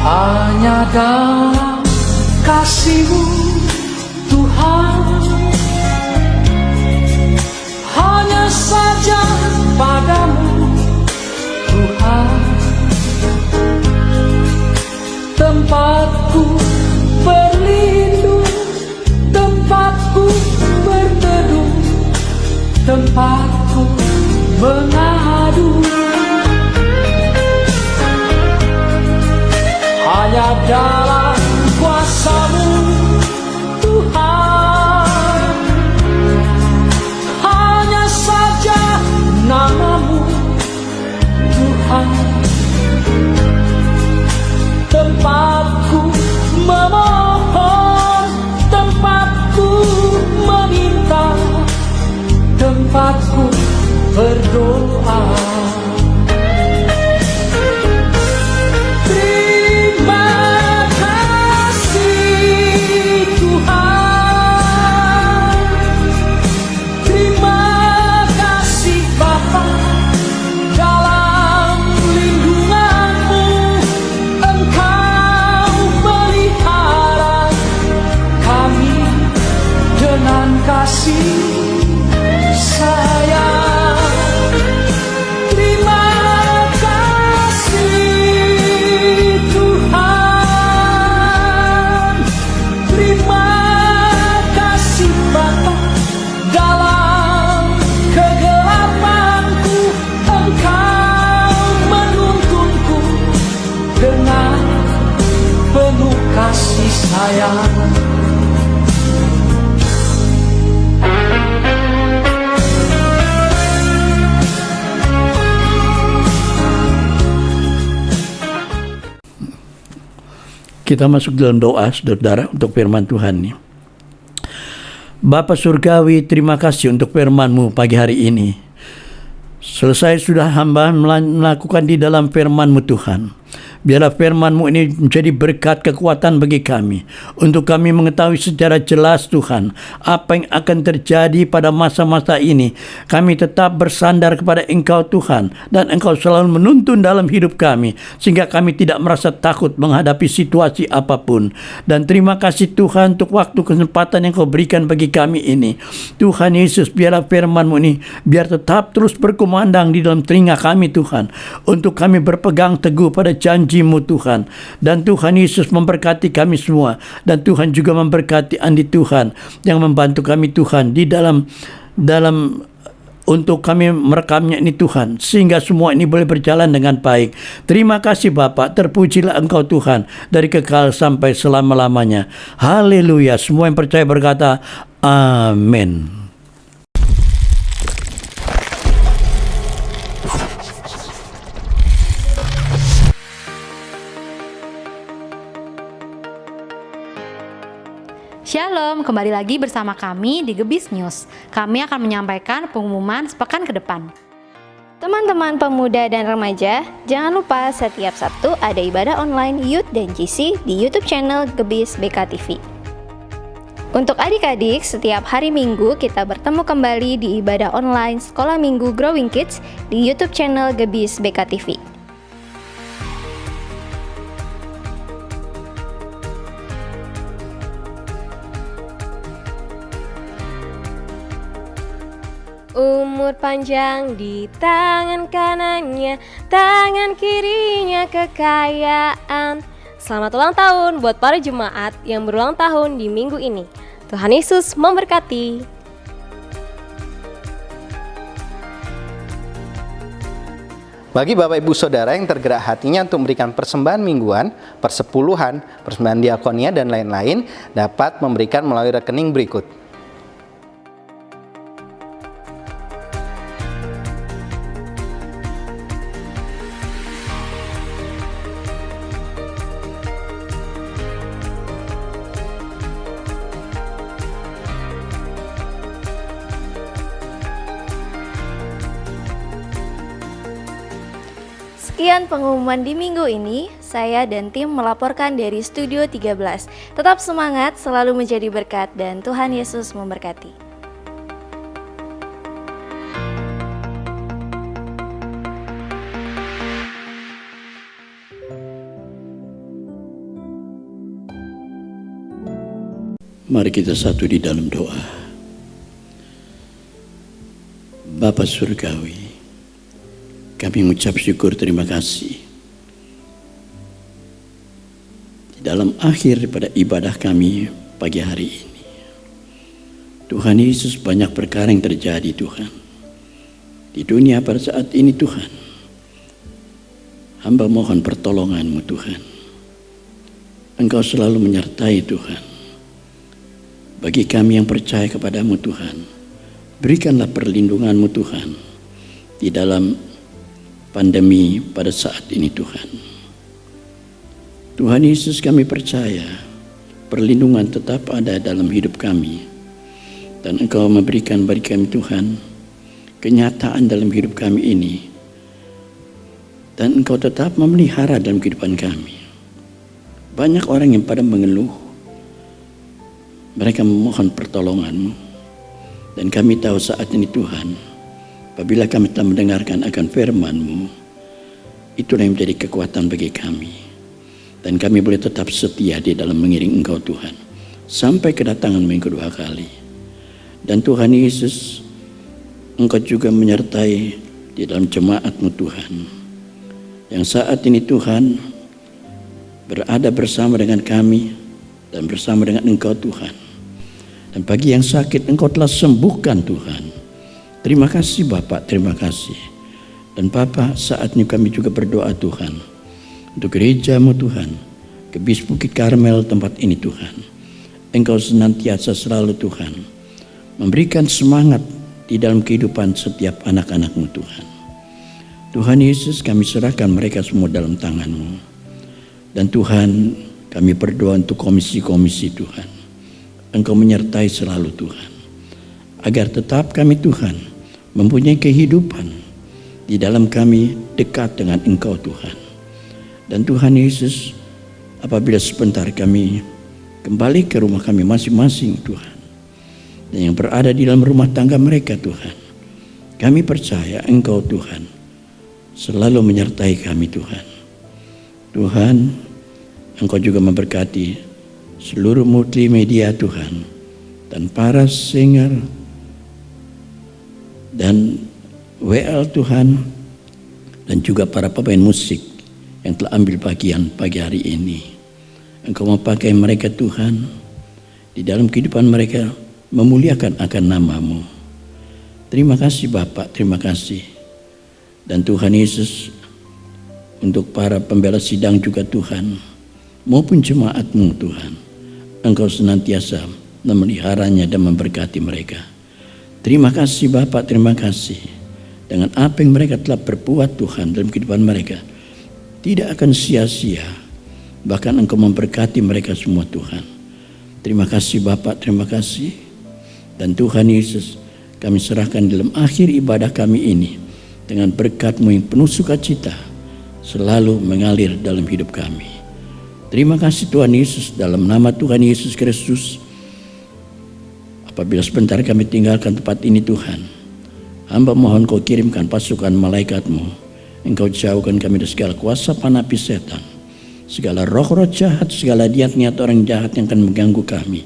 Hanya dalam kasih-Mu Tuhan, hanya saja padamu Tuhan, tempatku berlindung, tempatku berteduh, tempatku mengadu. Hanya dalam kuasa-Mu Tuhan, hanya saja nama-Mu Tuhan, tempatku memohon, tempatku meminta, tempatku berdoa. Kasih sayang, terima kasih Tuhan, terima kasih Bapa. Dalam kegelapanku Engkau menuntunku dengan penuh kasih sayang. Kita masuk dalam doa, saudara, untuk firman Tuhan ini. Bapa Surgawi, terima kasih untuk firman-Mu pagi hari ini. Selesai sudah hamba melakukan di dalam firman-Mu Tuhan. Biarlah firman-Mu ini menjadi berkat kekuatan bagi kami, untuk kami mengetahui secara jelas Tuhan apa yang akan terjadi pada masa-masa ini. Kami tetap bersandar kepada Engkau Tuhan, dan Engkau selalu menuntun dalam hidup kami, sehingga kami tidak merasa takut menghadapi situasi apapun. Dan terima kasih Tuhan untuk waktu kesempatan yang Kau berikan bagi kami ini. Tuhan Yesus, biarlah firman-Mu ini biar tetap terus berkumandang di dalam telinga kami Tuhan, untuk kami berpegang teguh pada janji-Mu Tuhan. Dan Tuhan Yesus memberkati kami semua, dan Tuhan juga memberkati Andi Tuhan yang membantu kami Tuhan di dalam untuk kami merekamnya ini Tuhan, sehingga semua ini boleh berjalan dengan baik. Terima kasih Bapa, terpujilah Engkau Tuhan dari kekal sampai selama-lamanya. Haleluya. Semua yang percaya berkata amin. Shalom, kembali lagi bersama kami di Gebis News. Kami akan menyampaikan pengumuman sepekan ke depan. Teman-teman pemuda dan remaja, jangan lupa setiap Sabtu ada ibadah online Youth dan GC di YouTube channel Gebis BKTV. Untuk adik-adik, setiap hari Minggu kita bertemu kembali di ibadah online Sekolah Minggu Growing Kids di YouTube channel Gebis BKTV. Umur panjang di tangan kanannya, tangan kirinya kekayaan. Selamat ulang tahun buat para jemaat yang berulang tahun di minggu ini. Tuhan Yesus memberkati. Bagi Bapak Ibu Saudara yang tergerak hatinya untuk memberikan persembahan mingguan, persepuluhan, persembahan diakonia dan lain-lain, dapat memberikan melalui rekening berikut. Sekian pengumuman di minggu ini. Saya dan tim melaporkan dari Studio 13. Tetap semangat, selalu menjadi berkat, dan Tuhan Yesus memberkati. Mari kita satu di dalam doa. Bapa Surgawi, kami mengucap syukur terima kasih. Di dalam akhir daripada ibadah kami pagi hari ini, Tuhan Yesus, banyak perkara yang terjadi Tuhan. Di dunia pada saat ini Tuhan, hamba mohon pertolongan-Mu Tuhan. Engkau selalu menyertai Tuhan. Bagi kami yang percaya kepada-Mu Tuhan, berikanlah perlindungan-Mu Tuhan di dalam pandemi pada saat ini Tuhan. Tuhan Yesus, kami percaya perlindungan tetap ada dalam hidup kami, dan Engkau memberikan bagi kami Tuhan kenyataan dalam hidup kami ini, dan Engkau tetap memelihara dalam kehidupan kami. Banyak orang yang pada mengeluh, mereka memohon pertolongan-Mu, dan kami tahu saat ini Tuhan, apabila kami telah mendengarkan akan firman-Mu, itulah yang menjadi kekuatan bagi kami, dan kami boleh tetap setia di dalam mengiring Engkau Tuhan, sampai kedatangan-Mu yang kedua kali. Dan Tuhan Yesus, Engkau juga menyertai di dalam jemaat-Mu Tuhan, yang saat ini Tuhan berada bersama dengan kami, dan bersama dengan Engkau Tuhan. Dan bagi yang sakit Engkau telah sembuhkan Tuhan. Terima kasih Bapak, terima kasih. Dan Bapak, saatnya kami juga berdoa Tuhan, untuk gereja-Mu Tuhan, Gebis Bukit Karmel tempat ini Tuhan. Engkau senantiasa selalu Tuhan memberikan semangat di dalam kehidupan setiap anak-anak-Mu Tuhan. Tuhan Yesus, kami serahkan mereka semua dalam tangan-Mu. Dan Tuhan, kami berdoa untuk komisi-komisi Tuhan. Engkau menyertai selalu Tuhan, agar tetap kami Tuhan mempunyai kehidupan di dalam kami dekat dengan Engkau Tuhan. Dan Tuhan Yesus, apabila sebentar kami kembali ke rumah kami masing-masing Tuhan, dan yang berada di dalam rumah tangga mereka Tuhan, kami percaya Engkau Tuhan selalu menyertai kami Tuhan. Tuhan, Engkau juga memberkati seluruh multimedia Tuhan, dan para singer dan WL Tuhan, dan juga para pemain musik yang telah ambil bagian pagi hari ini. Engkau memakai mereka Tuhan di dalam kehidupan mereka, memuliakan akan nama-Mu. Terima kasih Bapak, terima kasih. Dan Tuhan Yesus, untuk para pembela sidang juga Tuhan, maupun jemaat-Mu Tuhan, Engkau senantiasa memeliharanya dan memberkati mereka. Terima kasih Bapak, terima kasih. Dengan apa yang mereka telah berbuat Tuhan dalam kehidupan mereka, tidak akan sia-sia. Bahkan Engkau memberkati mereka semua Tuhan. Terima kasih Bapak, terima kasih. Dan Tuhan Yesus, kami serahkan dalam akhir ibadah kami ini, dengan berkat-Mu yang penuh sukacita selalu mengalir dalam hidup kami. Terima kasih Tuhan Yesus, dalam nama Tuhan Yesus Kristus. Apabila sebentar kami tinggalkan tempat ini Tuhan, hamba mohon Kau kirimkan pasukan malaikat-Mu. Engkau jauhkan kami dari segala kuasa panapi setan, segala roh-roh jahat, segala niat-niat orang jahat yang akan mengganggu kami.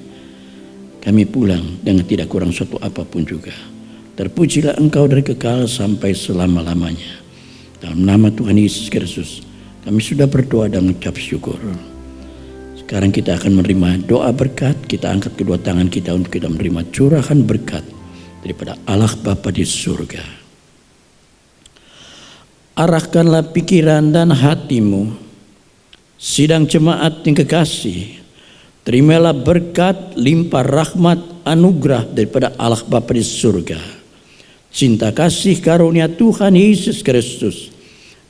Kami pulang dengan tidak kurang suatu apapun juga. Terpujilah Engkau dari kekal sampai selama-lamanya. Dalam nama Tuhan Yesus Kristus, kami sudah berdoa dan mengucap syukur. Sekarang kita akan menerima doa berkat. Kita angkat kedua tangan kita untuk kita menerima curahan berkat daripada Allah Bapa di surga. Arahkanlah pikiran dan hatimu, sidang jemaat yang kekasih. Terimalah berkat, limpah rahmat, anugerah daripada Allah Bapa di surga. Cinta kasih karunia Tuhan Yesus Kristus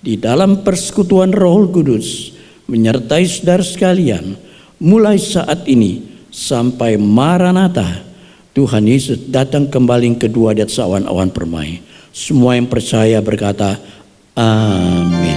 di dalam persekutuan Roh Kudus menyertai saudara sekalian mulai saat ini sampai Maranatha. Tuhan Yesus datang kembali kedua di atas awan-awan permai. Semua yang percaya berkata amin.